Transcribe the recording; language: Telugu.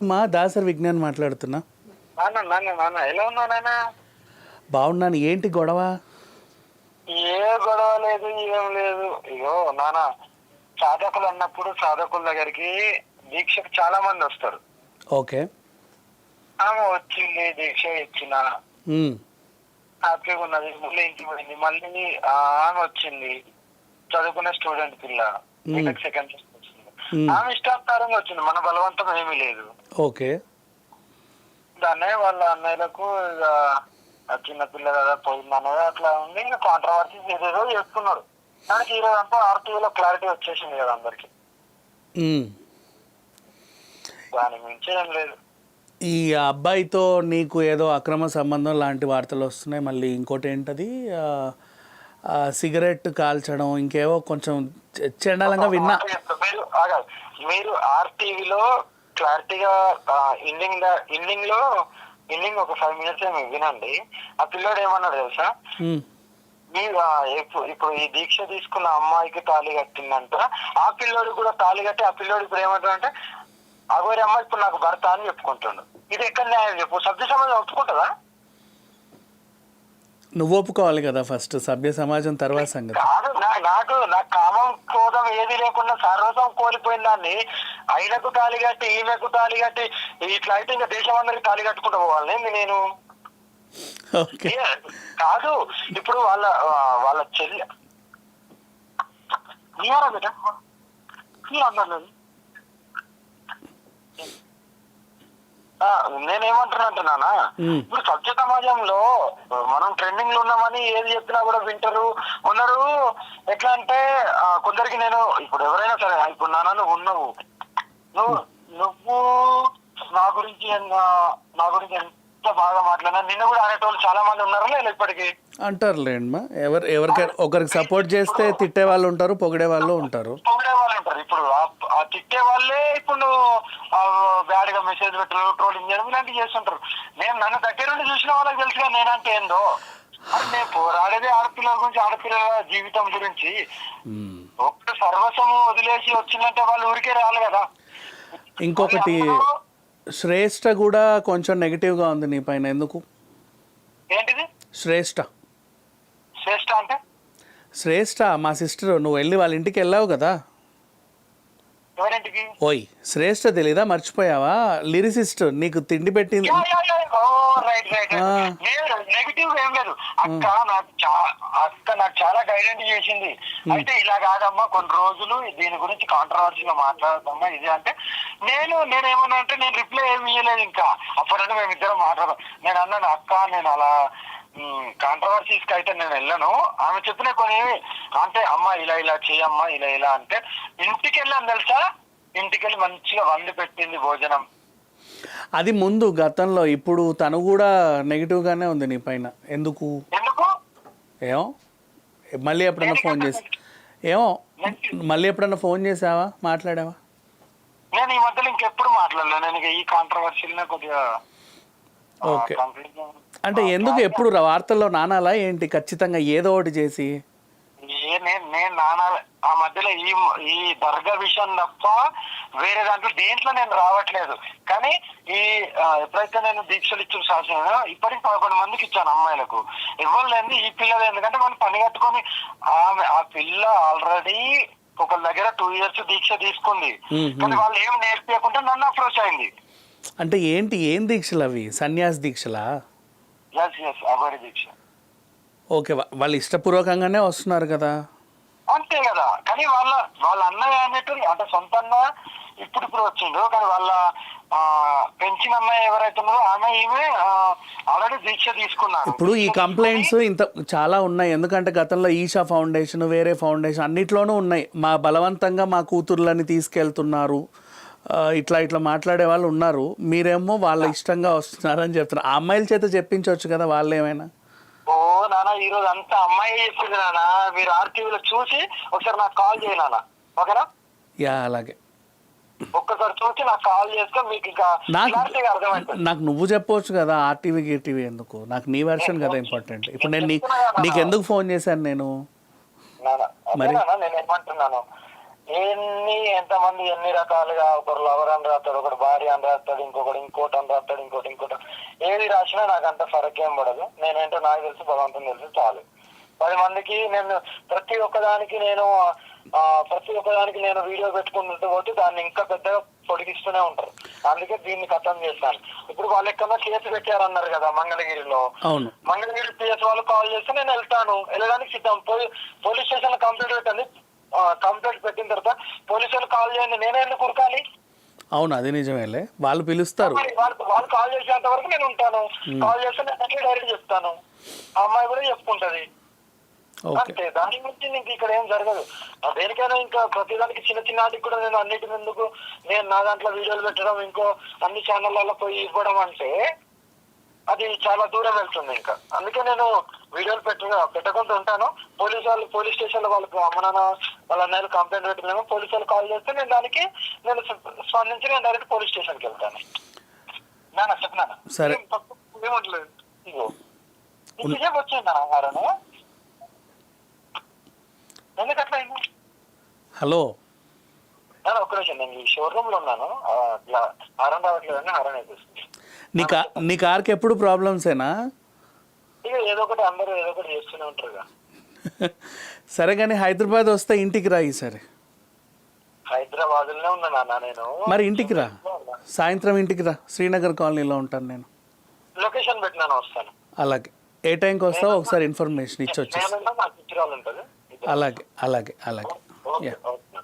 మా దాసరి విజ్ఞాన్ మాట్లాడుతున్నా. ఎలా ఉన్నావు నాన్న? బాగున్నాను. ఏంటి గొడవ? ఏ గొడవ లేదు, ఏం లేదు. ఇగో నాన్న, సాధకులు అన్నప్పుడు సాధకుల దగ్గరికి దీక్షకు చాలా మంది వస్తారు. ఓకే. ఆమె వచ్చింది, దీక్ష ఇచ్చిన హ్యాపీగా ఉన్నది. మళ్ళీ ఇంటికి పోయింది. మళ్ళీ ఆమె వచ్చింది, చదువుకునే స్టూడెంట్ పిల్ల, సెకండ్ వచ్చింది. ఆమె ఇష్టానుసారంగా వచ్చింది, మన బలవంతం ఏమీ లేదు. ఓకే. దాన్నే వాళ్ళ అన్నయ్యలకు ఇక చిన్న పిల్ల కదా పోయింది అనేది అట్లా ఉంది. ఇంకా కాంట్రవర్సీ ఏదేదో చేస్తున్నారు. దానికి ఈరోజు అంతా ఆర్టీవీలో క్లారిటీ వచ్చేసింది కదా అందరికి. దాని మించి ఏం లేదు. ఈ అబ్బాయితో నీకు ఏదో అక్రమ సంబంధం లాంటి వార్తలు వస్తున్నాయి. మళ్ళీ ఇంకోటి ఏంటది, సిగరెట్ కాల్చడం, ఇంకేవో కొంచెం చండాలంగా విన్నా. మీరు ఆర్టీవీలో క్లారిటీగా ఎండింగ్ ఒక 5 minutes ఏమి వినండి. ఆ పిల్లోడు ఏమన్నాడు తెలుసా? మీరు ఇప్పుడు ఈ దీక్ష తీసుకున్న అమ్మాయికి తాళి కట్టిందంట, ఆ పిల్లోడికి కూడా తాళి కట్టి ఆ పిల్లోడి ఇప్పుడు ఏమంటాడంటే అగోరి అమ్మాయి ఇప్పుడు నాకు భర్త అని చెప్పుకుంటాడు. ఇది ఎక్కడ న్యాయం చెప్పు? సభ్య సమాజం ఒప్పుకుంటుందా? నువ్వు ఒప్పుకోవాలి కదా ఫస్ట్, సభ్య సమాజం తర్వాత సంగతి. నాకు కామం క్రోధం ఏది లేకుండా సర్వసం కోల్పోయిన దాన్ని ఆయనకు తాళి కట్టి ఈమెకు తాళి కట్టి ఇట్లా అయితే ఇంకా దేశం అందరికి తాళి కట్టుకుంటూ పోవాలని నేను కాదు. ఇప్పుడు వాళ్ళ చెల్లి నేనేమంటున్నా నాన్న, ఇప్పుడు సభ్య సమాజంలో మనం ట్రెండింగ్ లో ఉన్నామని ఏది చెప్పినా కూడా వింటారు ఉన్నారు. ఎట్లా అంటే కొందరికి నేను ఇప్పుడు ఎవరైనా సరే, ఇప్పుడు నాన్న నువ్వు ఉన్నావు, నువ్వు నా గురించి ఎంత బాగా మాట్లాడినా నిన్ను కూడా అనేటోళ్ళు చాలా మంది ఉన్నారు లేదు ఇప్పటికి. అంటారులేండి, ఎవరికైనా ఒకరికి సపోర్ట్ చేస్తే తిట్టే వాళ్ళు ఉంటారు, పొగిడే వాళ్ళు ఉంటారు. ఇప్పుడు ఆ తిట్టే వాళ్ళే ఇప్పుడు బ్యాడ్ గా మెసేజ్ పెట్టరు, ట్రోలింగ్ చేయడం ఇలాంటివి చేస్తుంటారు. నేను నన్ను దగ్గర నుండి చూసిన వాళ్ళకి తెలుసుగా నేనంటే ఏందో. అది నేను పోరాడేది ఆడపిల్లల గురించి, ఆడపిల్లల జీవితం గురించి. ఒక్క సర్వస్వం వదిలేసి వచ్చిందంటే వాళ్ళు ఊరికే రాలి కదా. ఇంకొకటి శ్రేష్ఠ కూడా కొంచెం నెగిటివ్ గా ఉంది నీ పైన. ఎందుకు? ఏంటిది శ్రేష్ఠ? శ్రేష్ఠ అంటే శ్రేష్ఠ మా సిస్టర్. నువ్వు వెళ్ళి వాళ్ళ ఇంటికి వెళ్ళావు కదా. ఎవరింటికి? ఓయ్, శ్రేష్ఠ తెలీదా? మర్చిపోయావా? లిరిసిస్ట్, నీకు తిండి పెట్టింది. నెగిటివ్ ఏం లేదు. అక్క నాకు చాలా గైడెన్స్ చేసింది. అయితే ఇలా కాదమ్మా, కొన్ని రోజులు దీని గురించి కాంట్రవర్సీగా మాట్లాడదమ్మా ఇది అంటే నేనేమన్నా అంటే నేను రిప్లై ఏమి ఇవ్వలేదు. ఇంకా అప్పుడంటే మేమిద్దరం మాట్లాడదాం. నేను అన్నాను, అక్క నేను అలా కాంట్రవర్సీస్ కి అయితే నేను వెళ్ళను. ఆమె చెప్పిన కొన్ని అంటే అమ్మ ఇలా చేయమ్మా ఇలా అంటే ఇంటికి వెళ్ళాను తెలుసా. ఇంటికి వెళ్ళి మంచిగా వండి పెట్టింది భోజనం. అది ముందు గతంలో. ఇప్పుడు తను కూడా నెగిటివ్ గానే ఉంది నీ పైన. ఎందుకు? ఏమో మళ్ళీ ఎప్పుడన్నా ఫోన్ చేసావా? మాట్లాడావా? నేను ఈ మధ్యలో ఇంకెప్పుడు మాట్లాడలేదు. నేను ఈ కాంట్రవర్సీలనే కొద్దిగా. ఓకే. అంటే ఎందుకు ఎప్పుడు వార్తల్లో నానాలా ఏంటి? ఖచ్చితంగా ఏదో ఒకటి చేసి నేను నానాల ఆ మధ్యలో ఈ దర్గా విషయం తప్ప వేరే దాంట్లో దేంట్లో నేను రావట్లేదు. కానీ ఎప్పుడైతే నేను దీక్షలు ఇచ్చిన శాసన ఇప్పటికి 11 మందికి ఇచ్చాను అమ్మాయిలకు. ఎవరు లేదు ఈ పిల్లలు. ఎందుకంటే వాళ్ళు పని కట్టుకొని ఆ పిల్ల ఆల్రెడీ ఒకళ్ళ దగ్గర 2 years దీక్ష తీసుకుంది. కానీ వాళ్ళు ఏం నేర్పించకుండా నన్ను అప్రోచ్ అయింది. అంటే ఏంటి, ఏం దీక్షలు అవి? సన్యాస దీక్షలా? అఘోరి దీక్ష. ఓకే, వాళ్ళు ఇష్టపూర్వకంగానే వస్తున్నారు కదా. అంతే కదా. కానీ వాళ్ళ అన్నయ్య అనేట్టు అంటే సొంతంగా ఇప్పుడు వచ్చిండు. కానీ వాళ్ళ పెంచిన అమ్మాయి ఎవరైతే ఉన్నారో ఈమె ఆల్రెడీ దీక్ష తీసుకున్నారు. ఇప్పుడు ఈ కంప్లైంట్స్ ఇంత చాలా ఉన్నాయి. ఎందుకంటే గతంలో ఈషా ఫౌండేషన్, వేరే ఫౌండేషన్ అన్నిట్లోనూ ఉన్నాయి. మా బలవంతంగా మా కూతుర్లని తీసుకెళ్తున్నారు, ఇట్లా మాట్లాడే వాళ్ళు ఉన్నారు. మీరేమో వాళ్ళ ఇష్టంగా వస్తున్నారని చెప్తున్నారు. ఆ అమ్మాయిల చేత చెప్పించవచ్చు కదా వాళ్ళు ఏమైనా. ఓ నాన్న, ఈ రోజు అంతా అమ్మాయి చెప్పింది నాన్న. మీరు ఆర్టీవీలో చూసి ఒకసారి నాకు కాల్ చేయ నాన్న, ఓకేనా? యా, అలాగే. ఒక్కసారి చూసి నాకు కాల్ చేస్తే మీకు ఇంకా అర్థమవుతుంది. నాకు నువ్వు చెప్పవచ్చు కదా, ఆర్టీవీ గీటీవీ ఎందుకు? నాకు నీ వెర్షన్ కదా ఇంపార్టెంట్. ఇప్పుడు నేను నీకు ఎందుకు ఫోన్ చేశాను నేను? మరి నేను ఏమంటున్నాను, ఎంతమంది ఎన్ని రకాలుగా, ఒకరు లవర్ అని రాస్తాడు, ఒకడు భార్య అని రాస్తాడు, ఇంకోటి అని రాస్తాడు, ఇంకోటి ఏది రాసినా నాకు అంత ఫరక్ ఏం పడదు. నేనేంటో నాకు తెలుసు, భగవంతుని తెలుసు, చాలు. 10 మందికి నేను ప్రతి ఒక్కదానికి నేను వీడియో పెట్టుకుంటూ పోతే దాన్ని ఇంకా పెద్దగా పొడిగిస్తూనే ఉంటారు. అందుకే దీన్ని ఖతం చేస్తాను. ఇప్పుడు వాళ్ళు ఎక్కడో కేసు పెట్టారన్నారు కదా మంగళగిరిలో. మంగళగిరి పిఎస్ వాళ్ళు కాల్ చేస్తే నేను వెళ్తాను, వెళ్ళడానికి సిద్ధం. పోలీస్ స్టేషన్ లో కంప్లైంట్ పెట్టండి, కంప్లైంట్ పెట్టిన తర్వాత పోలీసు వాళ్ళు కాల్ చేయండి, నేనే ఎందుకు ఉరకాలి? అవును, అది నిజమేలే, వాళ్ళు పిలుస్తారు. వాళ్ళు కాల్ చేసేంత వరకు నేను ఉంటాను. కాల్ చేస్తే నేను డైరెక్ట్ చెప్తాను, ఆ అమ్మాయి కూడా చెప్పుకుంటది. అంతే, దాని గురించి నీకు ఇక్కడ ఏం జరగదు. దేనికైనా ఇంకా ప్రతిదానికి చిన్న వాటికి కూడా నేను అన్నిటి ముందుకు నేను నా దాంట్లో వీడియోలు పెట్టడం, ఇంకో అన్ని ఛానళ్ళలో పోయి ఇవ్వడం అంటే అది చాలా దూరం వెళ్తుంది. ఇంకా అందుకే నేను వీడియోలు పెట్టకుండా ఉంటాను. పోలీస్ స్టేషన్ లో వాళ్ళకి అమ్మ నాన్న వాళ్ళ అన్నయ్యలు కంప్లైంట్ పెట్టినాము, పోలీసు వాళ్ళు కాల్ చేస్తే నేను దానికి స్పందించి నేను డైరెక్ట్ పోలీస్ స్టేషన్కి వెళ్తాను. నాన్న చెప్పినాను, సరే, ఏమంటలేదు. ఇగో ఇంకేం వచ్చింది ఆహారం, ఎందుకట్లా అయింది? హలో, ఒక్క నిమిషం, నేను ఈ షోరూమ్ లో ఉన్నాను, హారం రావట్లేదని హారం అయిపోతుంది. నీ కార్కి ఎప్పుడు ప్రాబ్లమ్సేనా? ఇక ఏదో ఒకటి అందరూ ఏదో ఒకటి చేస్తూనే ఉంటారు. సరే, కానీ హైదరాబాద్ వస్తే ఇంటికి రా ఈసారి. హైదరాబాద్ లోనే ఉన్నా నాన్న నేను. మరి ఇంటికి రా, సాయంత్రం ఇంటికి రా, శ్రీనగర్ కాలనీలో ఉంటాను నేను. లొకేషన్ పెట్టినాను, వస్తాను. అలాగే, ఏ టైంకి వస్తావో ఒకసారి ఇన్ఫర్మేషన్ ఇచ్చి వచ్చేసి. ఉంటుంది. అలాగే అలాగే అలాగే, యా.